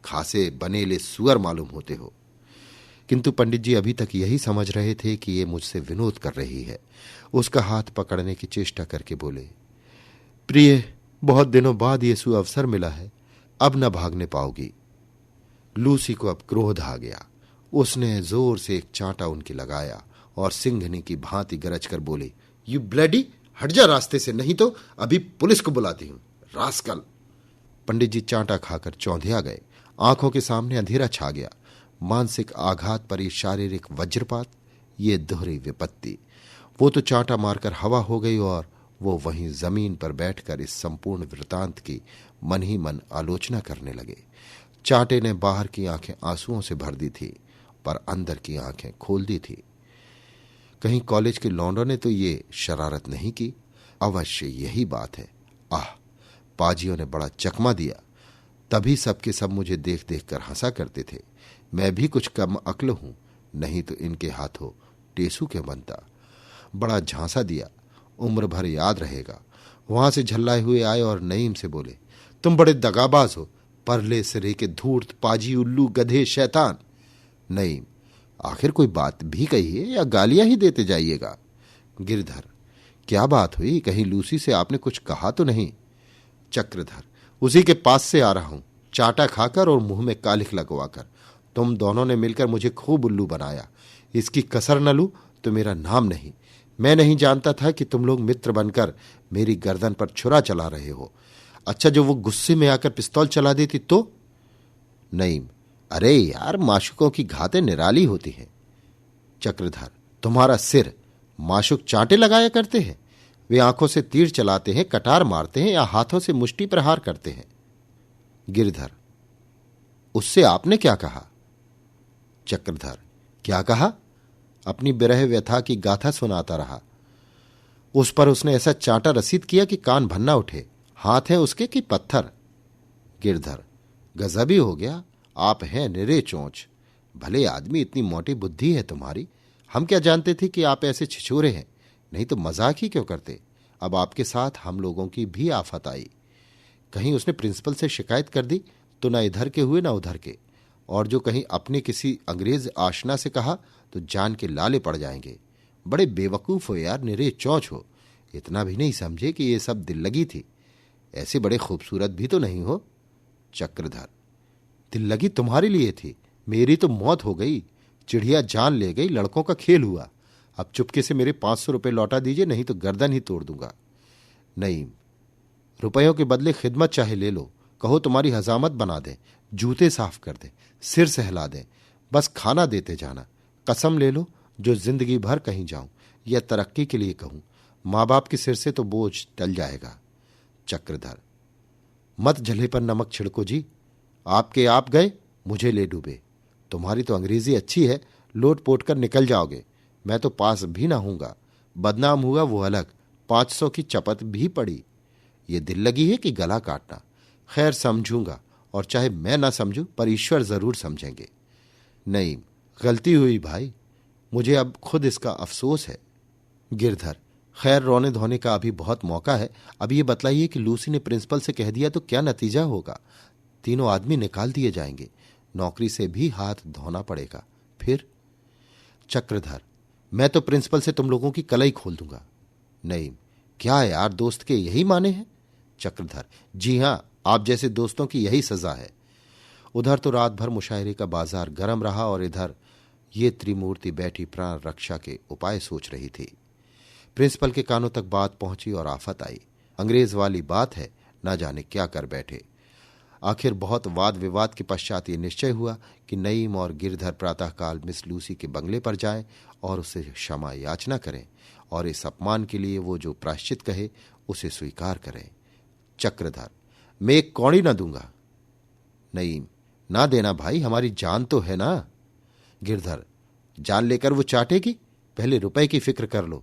खासे बनेले सुअर मालूम होते हो। किंतु पंडित जी अभी तक यही समझ रहे थे कि ये मुझसे विनोद कर रही है। उसका हाथ पकड़ने की चेष्टा करके बोले, प्रिय, बहुत दिनों बाद ये सुअवसर मिला है, अब न भागने पाओगी। लूसी को अब क्रोध आ गया। उसने जोर से एक चांटा उनकी लगाया और सिंघनी की भांति गरज कर बोली, यू ब्लडी, हट जा रास्ते से, नहीं तो अभी पुलिस को बुलाती हूं, रास्कल। पंडित जी चांटा खाकर चौंधिया गए। आंखों के सामने अंधेरा छा गया। मानसिक आघात पर ये शारीरिक वज्रपात, ये दोहरी विपत्ति। वो तो चांटा मारकर हवा हो गई और वो वहीं जमीन पर बैठकर इस संपूर्ण वृतांत की मन ही मन आलोचना करने लगे। चांटे ने बाहर की आंखें आंसुओं से भर दी थी, पर अंदर की आंखें खोल दी थी। कहीं कॉलेज के लौंडों ने तो ये शरारत नहीं की? अवश्य यही बात है। आह, पाजियों ने बड़ा चकमा दिया। तभी सबके सब मुझे देख देख कर हंसा करते थे। मैं भी कुछ कम अक्ल हूं, नहीं तो इनके हाथों टेसू के बनता। बड़ा झांसा दिया, उम्र भर याद रहेगा। वहां से झल्लाए हुए आए और नईम से बोले, तुम बड़े दगाबाज हो, परले सिरे के धूर्त, पाजी, उल्लू, गधे, शैतान। नईम, आखिर कोई बात भी कहिए या गालियां ही देते जाइएगा। गिरधर, क्या बात हुई? कहीं लूसी से आपने कुछ कहा तो नहीं? चक्रधर, उसी के पास से आ रहा हूं, चाटा खाकर और मुंह में कालिख लगवाकर। तुम दोनों ने मिलकर मुझे खूब उल्लू बनाया। इसकी कसर न लूं तो मेरा नाम नहीं। मैं नहीं जानता था कि तुम लोग मित्र बनकर मेरी गर्दन पर छुरा चला रहे हो। अच्छा, जो वो गुस्से में आकर पिस्तौल चला देती तो? नईम, अरे यार, माशुकों की घातें निराली होती हैं। चक्रधर, तुम्हारा सिर माशुक चांटे लगाया करते हैं? वे आंखों से तीर चलाते हैं, कटार मारते हैं या हाथों से मुष्टि प्रहार करते हैं? गिरधर, उससे आपने क्या कहा? चक्रधर, क्या कहा? अपनी विरह व्यथा की गाथा सुनाता रहा। उस पर उसने ऐसा चांटा रसीद किया कि कान भन्ना उठे। हाथ है उसके कि पत्थर? गिरधर, गजब ही हो गया। आप हैं निरे चोंच। भले आदमी, इतनी मोटी बुद्धि है तुम्हारी। हम क्या जानते थे कि आप ऐसे छिछोरे हैं, नहीं तो मजाक ही क्यों करते। अब आपके साथ हम लोगों की भी आफत आई। कहीं उसने प्रिंसिपल से शिकायत कर दी तो न इधर के हुए न उधर के, और जो कहीं अपने किसी अंग्रेज आशना से कहा तो जान के लाले पड़ जाएंगे। बड़े बेवकूफ हो यार, निरे चौंच हो। इतना भी नहीं समझे कि ये सब दिल लगी थी। ऐसे बड़े खूबसूरत भी तो नहीं हो। चक्रधर, दिल लगी तुम्हारे लिए थी, मेरी तो मौत हो गई। चिड़िया जान ले गई, लड़कों का खेल हुआ। अब चुपके से मेरे 500 रुपए लौटा दीजिए, नहीं तो गर्दन ही तोड़ दूंगा। नईम, रुपयों के बदले खिदमत चाहे ले लो। कहो तुम्हारी हजामत बना दें, जूते साफ कर दें, सिर सहला दें, बस खाना देते जाना। कसम ले लो जो जिंदगी भर कहीं जाऊं या तरक्की के लिए कहूं, माँ बाप के सिर से तो बोझ टल जाएगा। चक्रधर, मत जले पर नमक छिड़को जी। आपके आप गए, मुझे ले डूबे। तुम्हारी तो अंग्रेजी अच्छी है, लोट पोट कर निकल जाओगे। मैं तो पास भी ना हूंगा। बदनाम हुआ वो अलग, 500 की चपत भी पड़ी। ये दिल लगी है कि गला काटना। खैर, समझूंगा, और चाहे मैं ना समझूं पर ईश्वर जरूर समझेंगे। नहीं, गलती हुई भाई, मुझे अब खुद इसका अफसोस है। गिरधर, खैर, रोने धोने का अभी बहुत मौका है। अब ये बतलाइए कि लूसी ने प्रिंसिपल से कह दिया तो क्या नतीजा होगा? तीनों आदमी निकाल दिए जाएंगे, नौकरी से भी हाथ धोना पड़ेगा। फिर? चक्रधर, मैं तो प्रिंसिपल से तुम लोगों की कलई खोल दूंगा। नहीं, क्या यार, दोस्त के यही माने हैं? चक्रधर, जी हां, आप जैसे दोस्तों की यही सजा है। उधर तो रात भर मुशायरे का बाजार गर्म रहा और इधर ये त्रिमूर्ति बैठी प्राण रक्षा के उपाय सोच रही थी। प्रिंसिपल के कानों तक बात पहुंची और आफत आई। अंग्रेज वाली बात है, ना जाने क्या कर बैठे। आखिर बहुत वाद विवाद के पश्चात ये निश्चय हुआ कि नईम और गिरधर प्रातःकाल मिस लूसी के बंगले पर जाएं और उसे क्षमा याचना करें और इस अपमान के लिए वो जो प्रायश्चित कहे उसे स्वीकार करें। चक्रधर, मैं एक कौड़ी ना दूंगा। नईम, ना देना भाई, हमारी जान तो है ना। गिरधर, जान लेकर वो चाटेगी, पहले रुपए की फिक्र कर लो,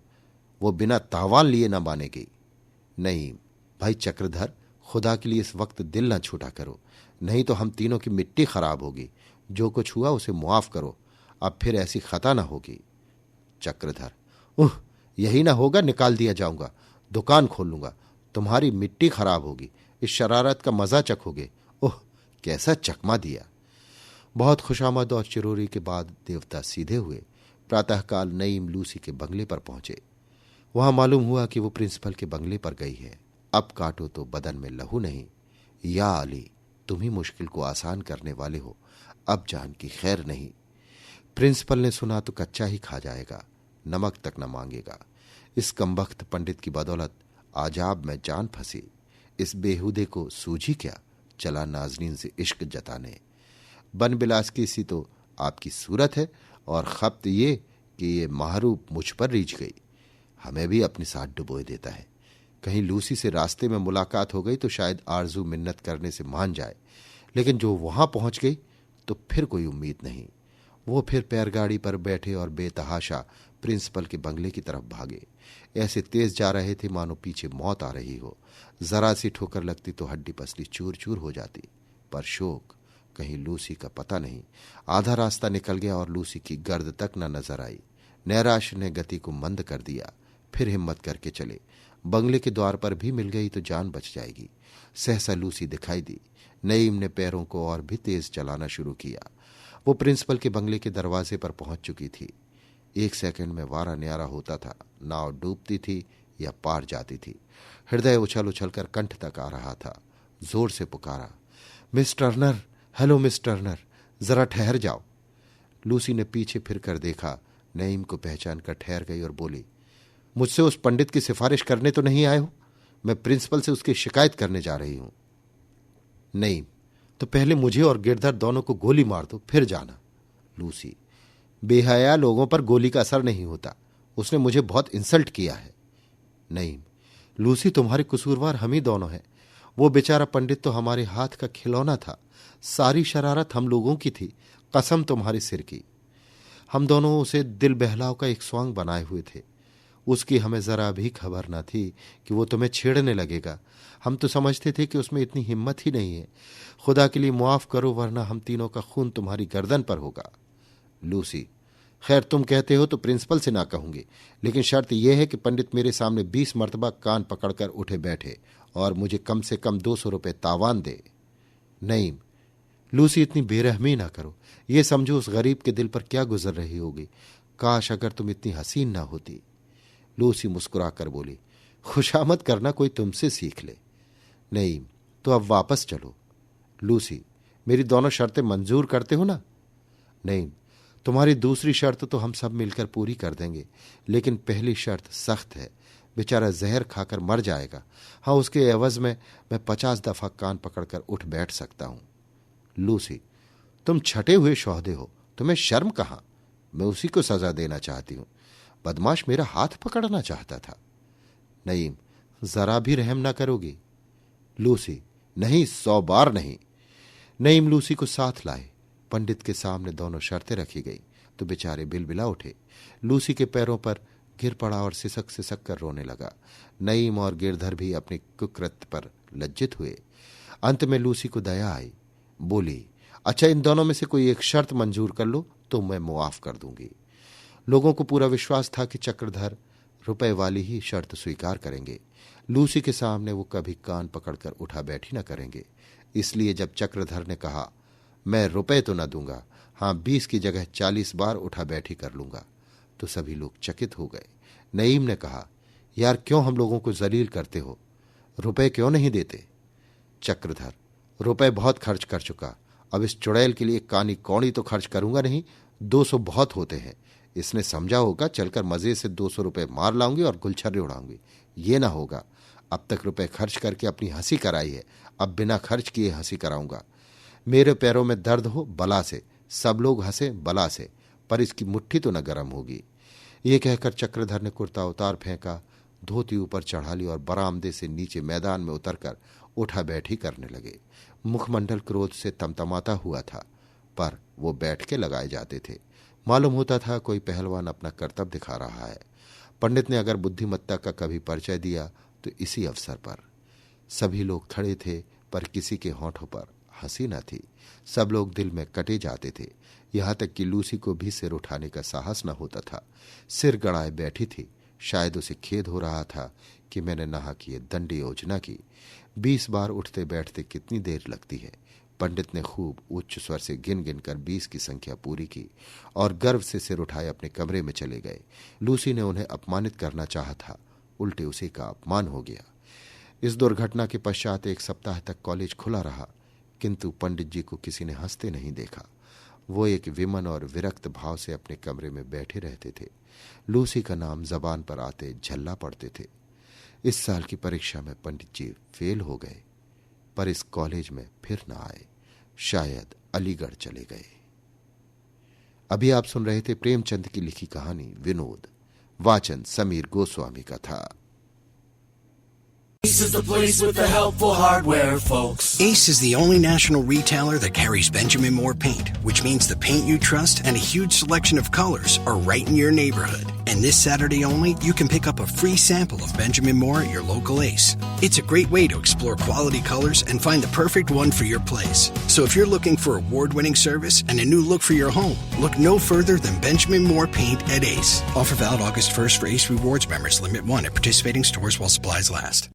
वो बिना तावान लिए ना मानेगी। नईम, भाई चक्रधर, खुदा के लिए इस वक्त दिल ना छूटा करो, नहीं तो हम तीनों की मिट्टी खराब होगी। जो कुछ हुआ उसे मुआफ करो, अब फिर ऐसी खता ना होगी। चक्रधर, यही ना होगा, निकाल दिया जाऊंगा, दुकान खोल लूंगा, तुम्हारी मिट्टी खराब होगी, इस शरारत का मजा चखोगे। कैसा चकमा दिया। बहुत खुशामद और चिरोरी के बाद देवता सीधे हुए। प्रातःकाल नईम लूसी के बंगले पर पहुंचे। वहां मालूम हुआ कि वो प्रिंसिपल के बंगले पर गई है। अब काटो तो बदन में लहू नहीं। या अली, तुम ही मुश्किल को आसान करने वाले हो, अब जान की खैर नहीं। प्रिंसिपल ने सुना तो कच्चा ही खा जाएगा, नमक तक न मांगेगा। इस कमबख्त पंडित की बदौलत आजाब में जान फंसी। इस बेहुदे को सूझी क्या, चला नाजरीन से इश्क जताने। बन बिलास की सी तो आपकी सूरत है और खप्त ये कि ये माहरूप मुझ पर रीझ गई, हमें भी अपने साथ डुबोए देता है। कहीं लूसी से रास्ते में मुलाकात हो गई तो शायद आरजू मिन्नत करने से मान जाए, लेकिन जो वहां पहुंच गई तो फिर कोई उम्मीद नहीं। वो फिर पैरगाड़ी पर बैठे और बेतहाशा प्रिंसिपल के बंगले की तरफ भागे। ऐसे तेज जा रहे थे मानो पीछे मौत आ रही हो। जरा सी ठोकर लगती तो हड्डी पसली चूर चूर हो जाती। पर शोक, कहीं लूसी का पता नहीं। आधा रास्ता निकल गया और लूसी की गर्द तक न नजर आई। नैराश ने गति को मंद कर दिया। फिर हिम्मत करके चले। बंगले के द्वार पर भी मिल गई तो जान बच जाएगी। सहसा लूसी दिखाई दी। नईम ने पैरों को और भी तेज चलाना शुरू किया। वो प्रिंसिपल के बंगले के दरवाजे पर पहुंच चुकी थी। एक सेकंड में वारा न्यारा होता था, नाव डूबती थी या पार जाती थी। हृदय उछल उछल कर कंठ तक आ रहा था। जोर से पुकारा, miss Turner, hello miss Turner, जरा ठहर जाओ। लूसी ने पीछे फिरकर देखा। नईम को पहचान कर ठहर गई और बोली, मुझसे उस पंडित की सिफारिश करने तो नहीं आए हो? मैं प्रिंसिपल से उसकी शिकायत करने जा रही हूं। नईम, तो पहले मुझे और गिरधर दोनों को गोली मार दो, फिर जाना। लूसी, बेहया लोगों पर गोली का असर नहीं होता, उसने मुझे बहुत इंसल्ट किया है। नईम, लूसी, तुम्हारे कसूरवार हम ही दोनों हैं। वो बेचारा पंडित तो हमारे हाथ का खिलौना था। सारी शरारत हम लोगों की थी, कसम तुम्हारे सिर की। हम दोनों उसे दिल बहलाव का एक स्वांग बनाए हुए थे। उसकी हमें जरा भी खबर न थी कि वो तुम्हें छेड़ने लगेगा। हम तो समझते थे कि उसमें इतनी हिम्मत ही नहीं है। खुदा के लिए मुआफ करो, वरना हम तीनों का खून तुम्हारी गर्दन पर होगा। लूसी, खैर तुम कहते हो तो प्रिंसिपल से ना कहूंगी, लेकिन शर्त यह है कि पंडित मेरे सामने 20 मरतबा कान पकड़कर उठे बैठे और मुझे कम से कम 200 रुपये तावान दे। नईम, लूसी, इतनी बेरहमी ना करो। ये समझो उस गरीब के दिल पर क्या गुजर रही होगी। काश अगर तुम इतनी हसीन ना होती। लूसी मुस्कुराकर बोली, खुशामद करना कोई तुमसे सीख ले। नईम, तो अब वापस चलो। लूसी, मेरी दोनों शर्तें मंजूर करते हो ना? नईम, तुम्हारी दूसरी शर्त तो हम सब मिलकर पूरी कर देंगे, लेकिन पहली शर्त सख्त है। बेचारा जहर खाकर मर जाएगा। हाँ, उसके एवज में मैं 50 दफा कान पकड़कर उठ बैठ सकता हूं। लूसी, तुम छटे हुए शोहदे हो, तुम्हें शर्म कहां? मैं उसी को सजा देना चाहती हूं। बदमाश मेरा हाथ पकड़ना चाहता था। नईम, जरा भी रहम ना करोगी? लूसी, नहीं, 100 बार नहीं। नईम लूसी को साथ लाए। पंडित के सामने दोनों शर्तें रखी गई तो बेचारे बिलबिला उठे। लूसी के पैरों पर गिर पड़ा और सिसक सिसक कर रोने लगा। नईम और गिरधर भी अपने कुकृत्य पर लज्जित हुए। अंत में लूसी को दया आई। बोली, अच्छा, इन दोनों में से कोई एक शर्त मंजूर कर लो तो मैं मुआफ कर दूंगी। लोगों को पूरा विश्वास था कि चक्रधर रुपए वाली ही शर्त स्वीकार करेंगे। लूसी के सामने वो कभी कान पकड़कर उठा बैठी न करेंगे। इसलिए जब चक्रधर ने कहा, मैं रुपए तो न दूंगा, हाँ 20 की जगह 40 बार उठा बैठी कर लूंगा, तो सभी लोग चकित हो गए। नईम ने कहा, यार क्यों हम लोगों को जलील करते हो, रुपए क्यों नहीं देते? चक्रधर, रुपए बहुत खर्च कर चुका, अब इस चुड़ैल के लिए कानी कौड़ी तो खर्च करूंगा नहीं, 200 बहुत होते हैं। इसने समझा होगा चलकर मजे से 200 रुपए मार लाऊंगी और गुलछर्रे उड़ाऊंगी। ये ना होगा। अब तक रुपए खर्च करके अपनी हंसी कराई है, अब बिना खर्च किए हंसी कराऊंगा। मेरे पैरों में दर्द हो बला से, सब लोग हंसे बला से, पर इसकी मुट्ठी तो न गर्म होगी। ये कहकर चक्रधर ने कुर्ता उतार फेंका, धोती ऊपर चढ़ा ली और बरामदे से नीचे मैदान में उतरकर उठा बैठी करने लगे। मुखमंडल क्रोध से तमतमाता हुआ था, पर वो बैठ के लगाए जाते थे। मालूम होता था कोई पहलवान अपना कर्तव्य दिखा रहा है। पंडित ने अगर बुद्धिमत्ता का कभी परिचय दिया तो इसी अवसर पर। सभी लोग खड़े थे, पर किसी के होंठों पर हंसी न थी। सब लोग दिल में कटे जाते थे। यहां तक कि लूसी को भी सिर उठाने का साहस न होता था। सिर गड़ाए बैठी थी। शायद उसे खेद हो रहा था कि मैंने नाहक ये दंड योजना की। 20 बार उठते बैठते कितनी देर लगती है। पंडित ने खूब उच्च स्वर से गिन गिन कर 20 की संख्या पूरी की और गर्व से सिर उठाए अपने कमरे में चले गए। लूसी ने उन्हें अपमानित करना चाहा था, उल्टे उसी का अपमान हो गया। इस दुर्घटना के पश्चात 1 सप्ताह तक कॉलेज खुला रहा, किंतु पंडित जी को किसी ने हंसते नहीं देखा। वो एक विमन और विरक्त भाव से अपने कमरे में बैठे रहते थे। लूसी का नाम जबान पर आते झल्ला पड़ते थे। इस साल की परीक्षा में पंडित जी फेल हो गए, पर इस कॉलेज में फिर न आए। शायद अलीगढ़ चले गए। अभी आप सुन रहे थे प्रेमचंद की लिखी कहानी विनोद। वाचन समीर गोस्वामी का था। Ace is the place with the helpful hardware, folks. Ace is the only national retailer that carries Benjamin Moore paint, which means the paint you trust and a huge selection of colors are right in your neighborhood. And this Saturday only, you can pick up a free sample of Benjamin Moore at your local Ace. It's a great way to explore quality colors and find the perfect one for your place. So if you're looking for award-winning service and a new look for your home, look no further than Benjamin Moore paint at Ace. Offer valid August 1st for Ace Rewards members. Limit 1 at participating stores while supplies last.